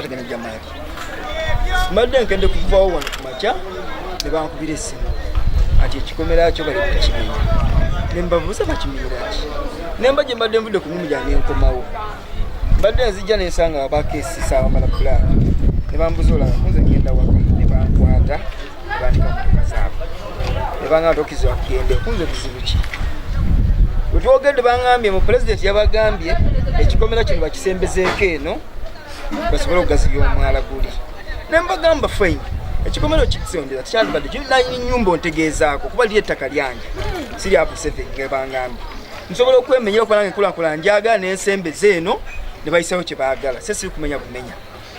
directive. Mbadde nkende kuvaawo wano ku makya ne bankubira essimu ati ekikomera kyo bali kukimenya ne mbabuuza bakiminyira ki nemba gye mbadde nvudde ku nnyumu gyange nkomawo mbadde nzijja nensanga abakeesisa abamala pulaani ne bambuza olaba kunze ngenda waka ne bankwata ne bandika mutoka zaabwe ne baŋŋamba tokkizibwa kugende kunze buzibu ki bwe twogedde baŋŋambye mu pulezidenti yabagambye ekikomera kino bakisembezeeko eno basobole okugaziya omwala guli nembagamba fine ekikomero kikisondera kyandibadde kirina ennyumba ontegeezaako kuba liri ettaka lyange siri apu 7 ngebangambye nsobola okwemenyera okuba nange enkulaakulana njagala n'ensembeza eno ne bayisawo kye baagala se siri kumenya bumenya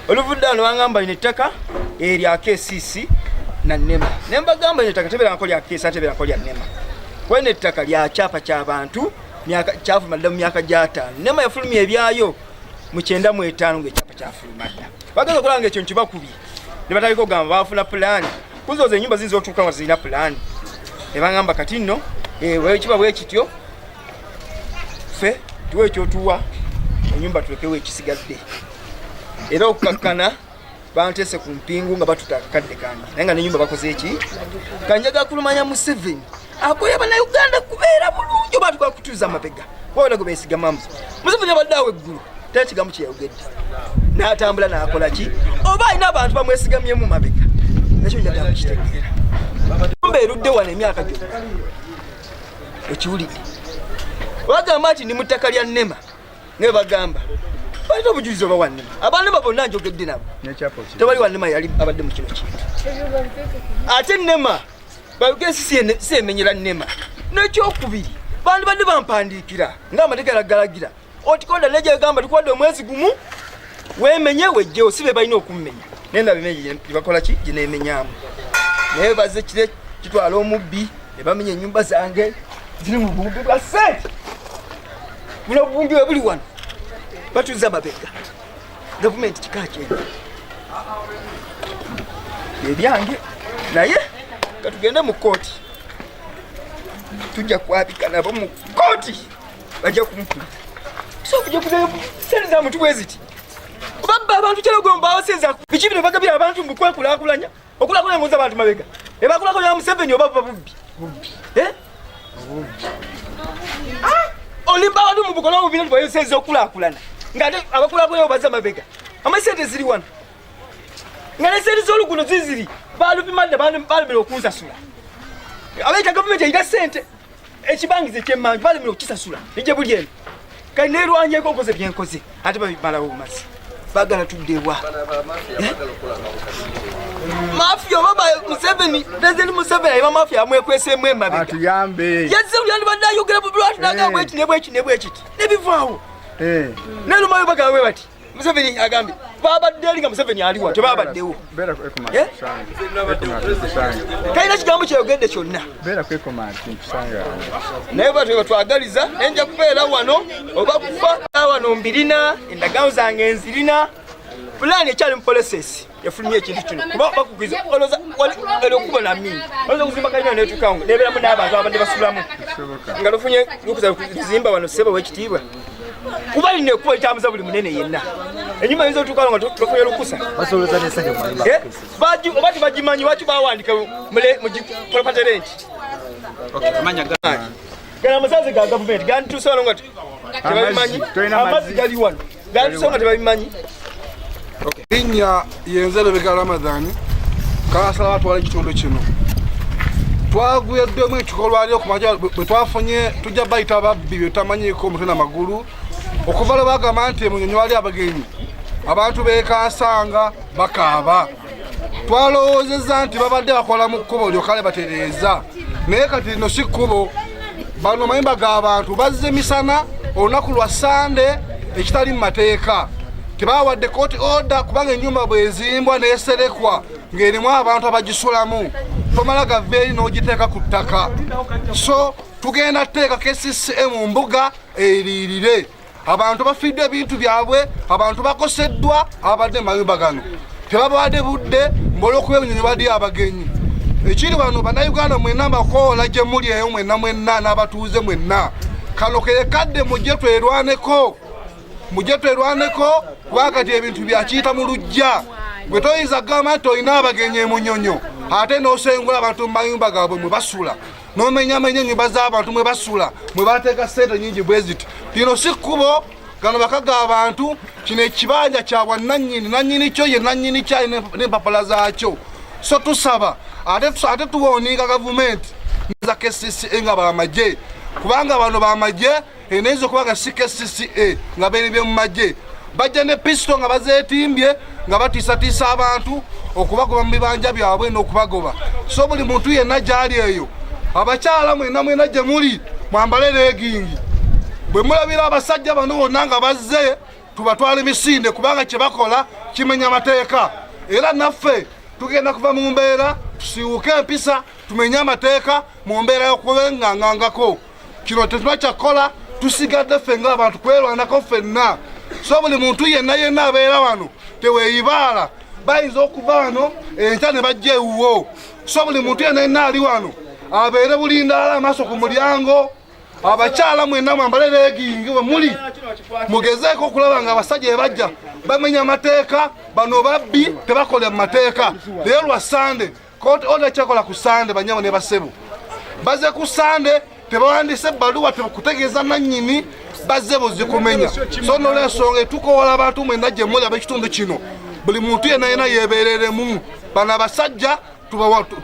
oluvudde ano bangamba lino ettaka erya KCCA na NEMA nembagamba lino ettaka tebeerangako lya KCCA tebeerangako lya NEMA kuba lino ettaka lya kyapa ky'abantu kyafumadde mu myaka gya 5 NEMA yafulumya ebyayo mu 95 ng'ekyapa kyafulumadda bageza okulanga ekyo nkibakubye ne batandika okugamba baafuna pulaani kuzooza ennyumba ziyinza otuuka nga zirina pulaani ne bangamba kati nno kiba bwe kityo ffe tuwe ekyotuwa ennyumba tulekewo ekisigadde era okukakkana banteese ku mpingu nga batuta akakadde kange naye nga n'ennyumba bakoze eki kanjaga kulumanya mu 7 akoya bannayuganda kubeera bulungi oba tukola kutuuza amabega wabona gwe beesigamamu Museveni abadde awo eggulu tera kigambo kyeyayogedde n'atambula n'akola ki oba alina abantu bamwesigamyemu mabega nakyo njagala kukitegeera ennyumba erudde wano emyaka gyonna okiwulidde bagamba nti ndi mu ttaka lya NEMA nga bagamba balina obujulizi oba wa NEMA abanema bonna njogedde nabo tewali wa NEMA yali abadde mu kino kintu ate NEMA KCCA si emenyera NEMA n'ekyokubiri bandi badde bampandiikira ng'amateeka galagira otikoda neje egamba tukwade omwezi gumu wemenye wejjeo sibe balina okummenya nenda bimenye bakola ki ginemenyamu naye baze kire kitwala omubbi ne bamenye ennyumba zange ziri mu bumbi bwa sente buno bumbi we buli wano batuza mabega gavumenti kikaaki ebyange naye katugende mu kooti tujja kwapika nabo mu kooti bajja kumukula so kujja kuzayo senza mtu weziti baba abantu kyalo gomba abasenza biki bino bagabira abantu mu kwekulakulanya okulakulanya ngonza abantu mabega ebakulakulanya mu 7 oba bubbi olimba abantu mu bukola mu bintu bayo senza okulakulana ngate abakulakulanya baza mabega amasente ziri wano ngale sente zoluguno ziziri balupimanda balumira okunsasula abaita government ida sente ekibangize kyemmanju balumira okukisasula nije buli eno kali nerwanye ko koze byenkoze ate babimala obumazi bagala tuddewa mafia baba Museveni president Museveni ayima mafia amwekwese mwe mabega atuyambe yeze ulyandi badayogera bubulwatu nagambwe eki nebwekiti nebivaawo nero mayo bagawe bati Museveni agambe baba delinga Museveni aliwa tebabaddewo bera kwekomanda kaina kigambo kyeyogedde kyonna bera kwekomanda kusanga naye batu batwagaliza enja kubeera wano oba kufa wano mbirina endagaano zange enzirina fulani ekyali mu process yafulumye ekintu kino kuba bakugiza oloza okuba na mimi oloza kuzimba kalina netukawo nebeeramu n'abantu abadde basulamu nga lufunye lukuza kuzimba wano sebo wekitiibwa kuba line kuba itamuza buli munene yenna enyuma yizo tukalo nga tufunye lukusa basoloza nesage mu baji obati bajimanyi wachi bawandika mule mu property rent amanya gani kana masaze ga government gani tusolo ngati tebabimanyi amazi gali wano gani tusolo ngati tebabimanyi inya yenzelo bega Ramadhani kasala watu wale kitondo kino twaguye demo ekikolwa ali okumaja bwe tujja bayita babbi betamanyiko mutena magulu okuvala bagamba nti Munyonyo ali abagenyi abantu Kansanga bakaba twalowoozezza nti babadde bakola mu kkubo lyokale batereeza naye kati lino si kkubo bano mayimba g'abantu bazze misana olunaku lwa Sande ekitali mu mateeka tebawadde court order kubanga ennyumba bwezimbwa neeserekwa ng'erimu abantu abagisulamu tomala gaveeri n'ogiteeka ku ttaka so tugenda teeka KCCA mu mbuga eririre abantu bafidde ebintu byabwe abantu bakoseddwa abadde mayumba gano tebabadde budde mbolokuba ebinyonyi badde abagenyi ekiri wano bannayuganda mwenna makoola gye muli eyo mwenna n'abatuuze mwenna kano keekadde mujje twerwaneko kubakati ebintu byakiyita mu lujja gwe toyinza kugamba nti olina abagenyi e Munyonyo ate n'osengula abantu mu mayumba gaabwe mwe basula n'omenyamenya ennyumba z'abantu mwe basula mwe bateeka ssente nnyingi bwe ziti lino si kkubo gano bakaga abantu kino ekibanja kya bwannannyini nannyini kyo ye nannyini kyayi n'empapula zaakyo so tusaba ate tuwooninga gavumenti za KCCA nga bamagye kubanga bano bamagye enayinza okuba nga si KCCA nga beeribye mu magye bajja ne pisito nga bazeetimbye nga batiisatiisa abantu okubagoba mu bibanja byabwe n'okubagoba so buli muntu yenna gyali eyo abakyala mwenna gye muli mwambale leegingi bwe mulabira abasajja bano bonna nga bazze tubatwala emisinde kubanga kye bakola kimenya amateeka era naffe tugenda kuva mu mbeera tusiiwuke empisa tumenye amateeka mu mbeera y'okubengangangako kino tetunakyakola tusigadde ffe ng'abantu kwerwanako ffenna so buli muntu yenna abeera wano teweeyibaala bayinza okuva wano enkya ne bajja ewuwo so buli muntu yenna ali wano abeere bulindaala amaaso ku mulyango abakyala mwenna mwambale leegingi we muli mugezeeko okulaba nga abasajja ebajja bamenya amateeka bano babbi tebakola mu mateeka leero lwa sande kooti oda kyakola ku sande banyabo ne basebo baze ku sande tebawandise ebbaluwa tekutegeeza nannyini bazze buzikumenya so nolwensonga etukowola abantu mwenna gye muli ab'ekitundu kino buli muntu yenna yeebereremu bano abasajja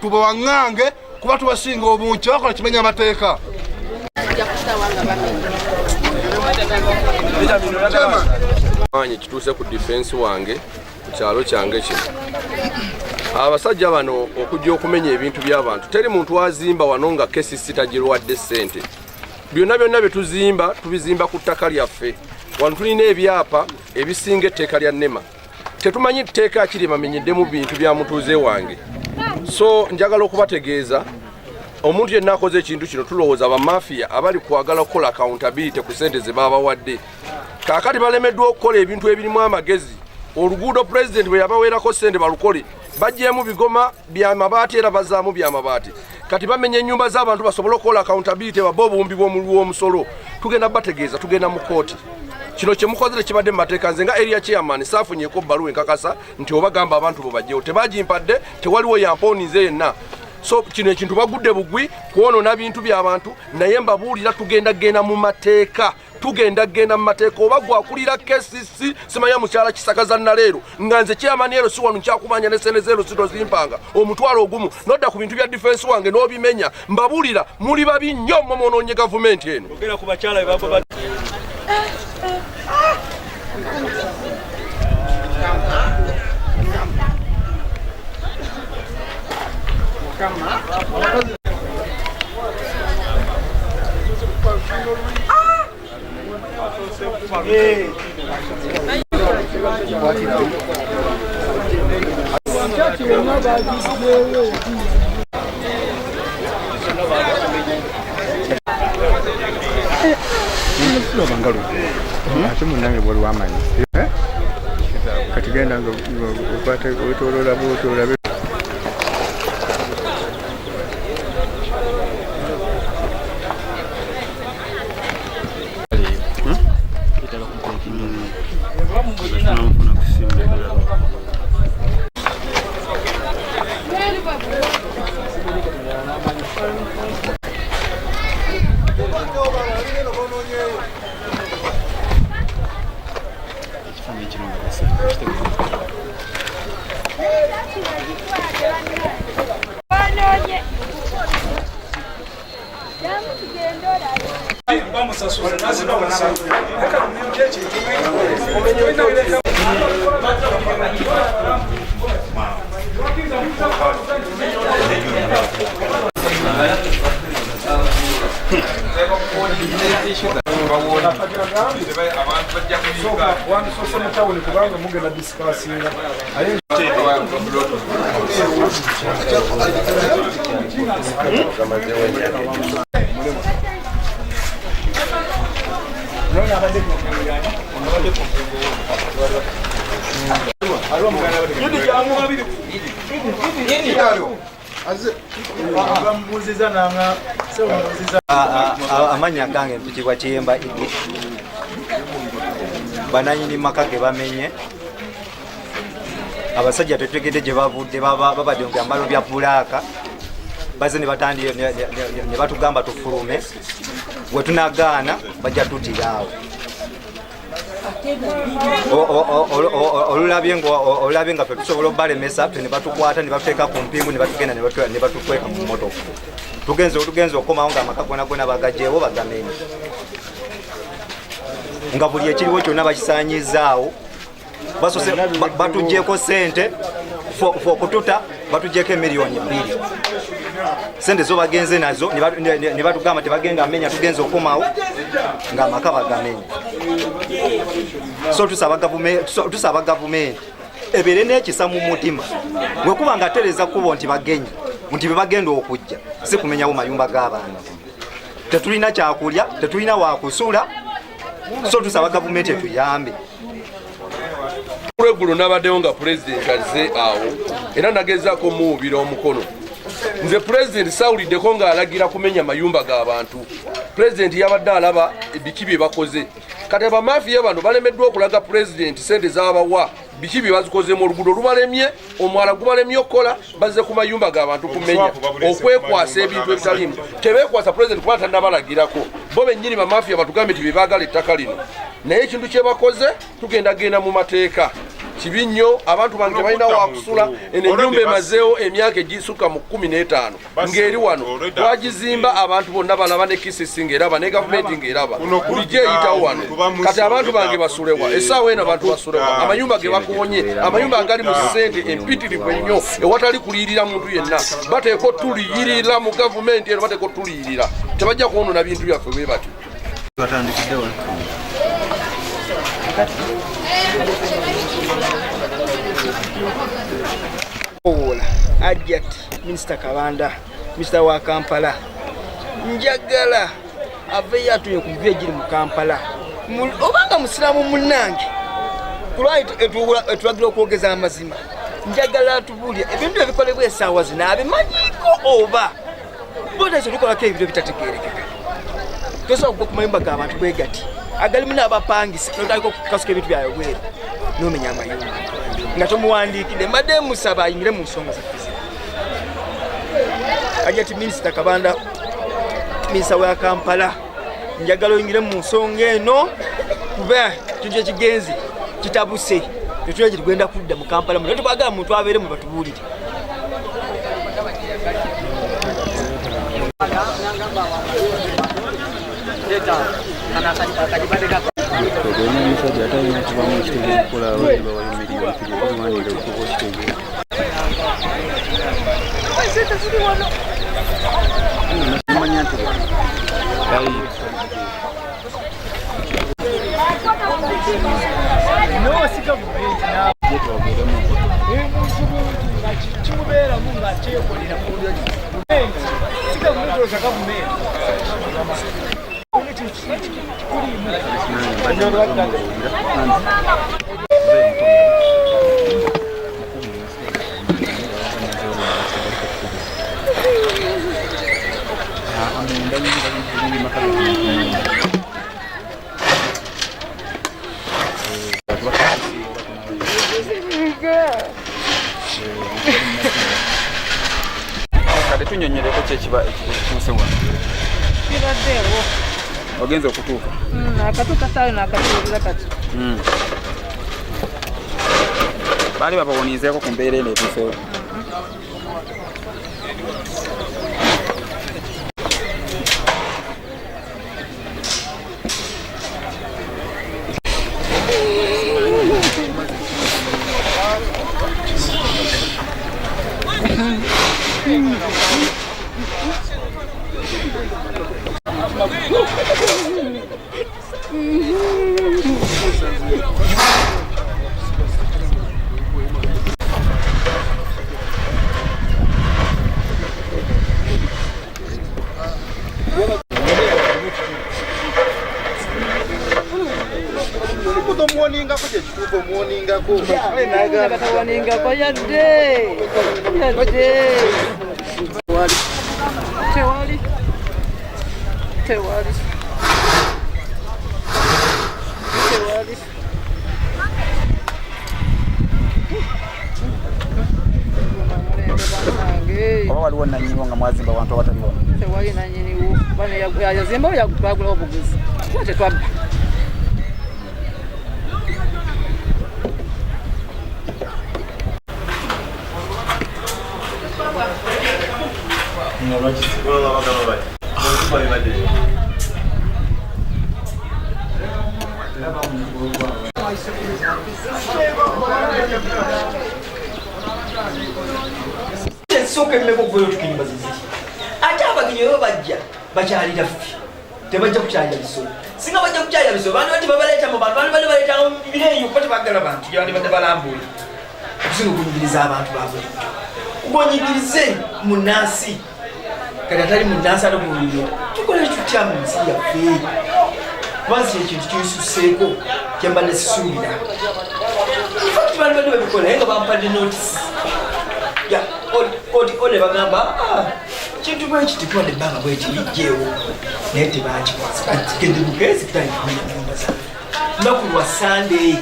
tubawaŋŋange kuba tubasinga obungi bakola kimenya amateeka manyi kituuse ku defense wange ku kyalo kyange kino abasajja bano okujja okumenya ebintu by'abantu teri muntu wazimba wano nga KCCA tagirwadde ssente byonna bye tuzimba tubizimba ku ttaka lyaffe wano tulina ebyapa ebisinga etteeka lya nnema tetumanyi tteeka kiri bamenyeddemu bintu bya mutuuze wange so njagala okubategeeza omuntu yenna akoze ekintu kino tulowooza bamafiya abali kwagala okukola accountability ku ssente ze babawadde kaakati balemeddwa okukola ebintu ebirimu amagezi oluguudo pulezidenti bwe yabaweerako ssente balukole bajjeemu bigoma byamabaati era bazaamu byamabaati kati bamenya ennyumba z'abantu basobole okukola accountability babe obuwumbi bw'omusolo tugenda bategeeza tugenda mu kooti kino kye mukozere kibadde mu mateeka nze nga area chairman saafunyeeko bbaluwa enkakasa nti obagamba abantu bo bajjewo tebagimpadde tewaliwo yampoonize yenna so kino ekintu bagudde bugwi kwonoona bintu by'abantu naye mbabuulira tugenda mu mateeka oba gwakulira KCCA simanya mukyala kisakaza naleero nga nze chairman ero si wano nkyakubanja ne sente zero sito zimpanga omutwalo ogumu nodda ku bintu bya defense wange n'obimenya mbabuulira muli babi nnyo mwonoonye gavumenti eno amanya gange mpitibwa Kiyemba Idi bananyini maka ge bamenye abasajja tetegedde gye bavudde babadde mu byambalo bya bulaaka baze ne batandika ne batugamba tufulume we tunagaana bajja tutiraawo olulabye nga fe tusobola obalemesa ne batukwata ne batuteeka ku mpingu ne batugenda ne batukweka mu motoka tugenze okomawo ng'amaka gona bagajeewo bagamenye nga buli ekiriwo kyonna bakisaanyizaawo basose batugyeko sente okututa batugyeko emiliyoni 2 sente zo bagenze nazo ne batugamba tebagenda amenya tugenze okomawo ng'amaka bagamenye. So tusaba gavumenti ebeere n'ekisa mu mutima bwekuba nga atereza kubo nti bagenye nti bebagenda okujja si kumenyawo mayumba g'abaana tetulina kyakulya tetulina wakusula so tusaba gavumenti etuyambe. Regulo nabaddewo nga pulezidenti azze awo era nagezaako muwubira omukono. Nze pulezidenti sawuliddeko ng'alagira kumenya mayumba g'abantu. Pulezidenti yabadde alaba biki bye bakoze. Kati abamafiya bano balemeddwa okulaga pulezidenti sente z'abawa biki bye bazikozemu oluguudo lubalemye omwala gubalemye okukola bazze ku mayumba g'abantu kumenya okwekwasa ebintu ebitalimu tebeekwasa pulezidenti kuba tannabalagirako bo bennyini bamafiya batugambe nti bebaagala ettaka lino naye ekintu kye bakoze tugendagenda mu mateeka kibi nnyo abantu bange balina wakusula enyumba emazeewo emyaka egisukka mu 15 ng'eri wano twagizimba abantu bonna balaba ne KCCA ng'eraba ne gavumenti ng'eraba bulijjo eyitawo wano kati abantu bange basulewa essaawa eno abantu basulewa amayumba ge bakuwonye amayumba agali mu ssente empitirivu ennyo ewatali kuliyirira muntu yenna bateeka otuliyirira mu gavumenti eno bateeka otuliyirira tebajja kuwonoona bintu byaffe bwe batyo. Owola ajat Minister Kabanda Minister wa Kampala njagala ave yatuye ku bye giri mu Kampala obanga musiramu munnange kulwayi etwagira okwogeza amazima njagala atubulya ebintu ebikolebwa essaawa zino abimanyiko oba boda ekyo tukolako ebintu ebitategeerekeka tosobola kuba ku mayumba g'abantu bwe gati agalimu n'abapangisa notaliko kukasuka ebintu byayo bweru n'omenya amayumba nga tomuwandiikidde mbadde musaba ayingire mu nsonga zaffe ajati Minisita Kabanda Minisita wa Kampala njagala oyingire mu nsonga eno kuba kintu ekigenzi kitabuse tetulya gye tugenda kudda mu Kampala muno tubagala muntu abeere mu batubuulire. Tunyonyereko kyekiba ekituusewa kibaddeewo ogenza okutuuka akatuuka saawe nakatuulira kati baali babawuniizeeko ku mbeera eno etuusewo. tawaningako. Tawaningako yadde. Tewali. oba waliwo nanyiniwo nga mwazimba abantu abataliwo tewali nanyiniwo bano yazimbawo yagulawo obuguzi kuba tetwabba soka emmeko okuvayo otukinyumba ziziki ate abagenyi bwe bajja bakyalira ffe tebajja kukyalira bisolo singa bajja kukyalira bisolo bantu bati babaleeta mu bantu bantu bali baleeta bireeyo kuba tebagala bantu gyabandi badde balambula okusinga okunyigiriza abantu babulijjo ng'onyigirize munnansi kati atali munnansi ate kuwulira tukole tutya mu nsi yaffe kubansi ekintu kinsuseeko kyembadde sisuubira fakti bantu badde babikola naye nga bampadde notisi ole bagamba kintu bwekiti tuwadde ebbanga bweti bijjeewo naye tebakikwasa kigende bukezi kutanyumba za lunaku lwa sande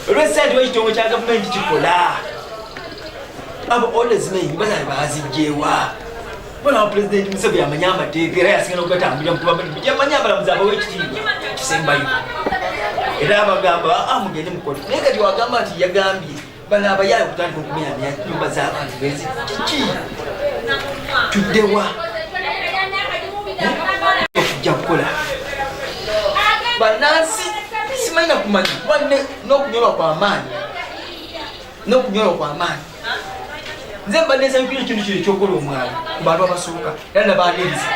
olwesande wekitongo kya gavumenti kikola abo ole zimenyi nyumba zabe bazijjeewa bona pulezidenti Museveni amanya amateeka era yasinga n'okugatambulira mukubaamanya abalamuzi aba w'ekitiibwa kisembayo era abagamba mugende mukola naye kati wagamba nti yagambye bana abayala kutandika okumenya nyumba z'abantu bezi kiki tuddewa okujja kukola bannansi simanyina kumanya wadde n'okunyolwa kw'amaanyi nze mbadde nsanyukira ekintu kino ekyokola omwalo ku bantu abasooka era nabaaniriza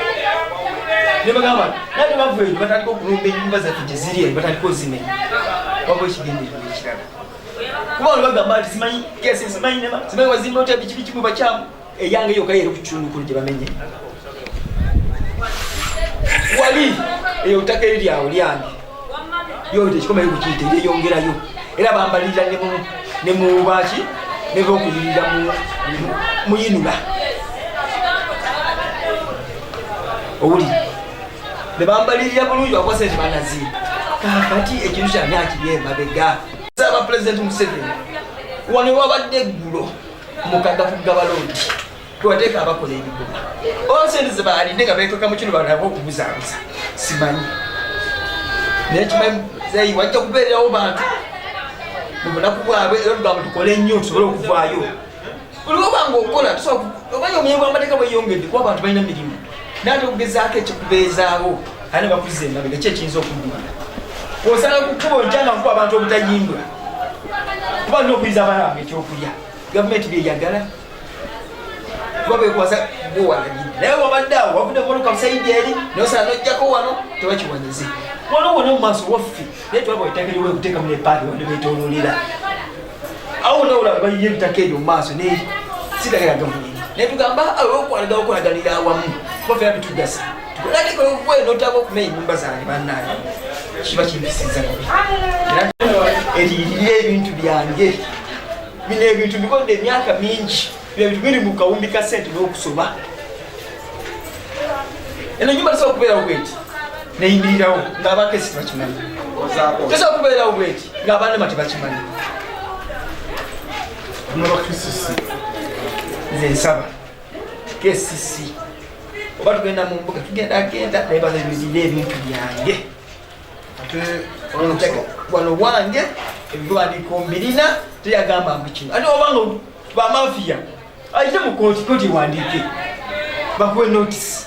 ne bagamba nate bava eyo batandika okulumba ennyumba zaffe gye ziri eyo batandika ozimenya waba ekigendererwa ekirala kuba ono bagamba nti simanyi kesi simanyi wazimba otya biki mu bakyamu eyange eyo kayeri ku kitundu gye bamenye wali eyo ttaka eryawo lyange yote ekikomayo kukiyita eryeyongerayo era bambalirira ne mu baki ne bokuyirira muyinula owuli ne bambalirira bulungi wakuba sente banazimba kakati ekintu kyani akiri emabega aba President Museveni wano wabadde eggulo mu Kaga kugaba loodi twateeka abakola ebigoba onsente zebalinde nga beekaka mu kino banabo okubuzaabuza simanyi naye kimanyi zeyi wajja kubeererawo bantu mu bunaku bwabwe era tugamba tukole nnyo tusobole okuvaayo buli obanga okola obanya omuye bw'amateeka bweyongedde kuba abantu balina mirimu naate okugezaako ekikubeezaawo ane bakuziza emabega ki ekiyinza okudduka osanga kukuba onjanga nkuba abantu obutayimbwa kuba nina okuyiza abaana bange ekyokulya gavumenti byeyagala kuba bekwasa bwewalagidde naye wabadde awo wavudde mmotoka musayidi eri nosala nojjako wano tebakiwanyize wano wona mu maaso waffe naye twaba ettaka eriwo okuteekamu nepaadi wadde beetooloolera awo nawulaba bayiye ebitaka eryo mu maaso naye sitaka ya gavumenti naye tugamba olwokwalagala okulaganira awamu kuba fera bitugasa tukoladikowe notaka okumenya ennyumba zange bannaye kiba kimpisiza eririre ebintu byange bino ebintu bikodde emyaka mingi ebintu biri mu kawumbi ka sente n'okusoma eno nyumba tesobola kubeerawo bweti neyimirirawo ng'abakesi tebakimanyi tesobola kubeerawo bweti ng'abanema tebakimanyi nze nsaba KCCA oba tugenda mu mbuga tugendagenda naye bazimirire ebintu byange wano wange ebiwandiiko mbirina teyagamba mbu kino ate obanga bamafiya ayite mu kooti wandiike bakuwe notisi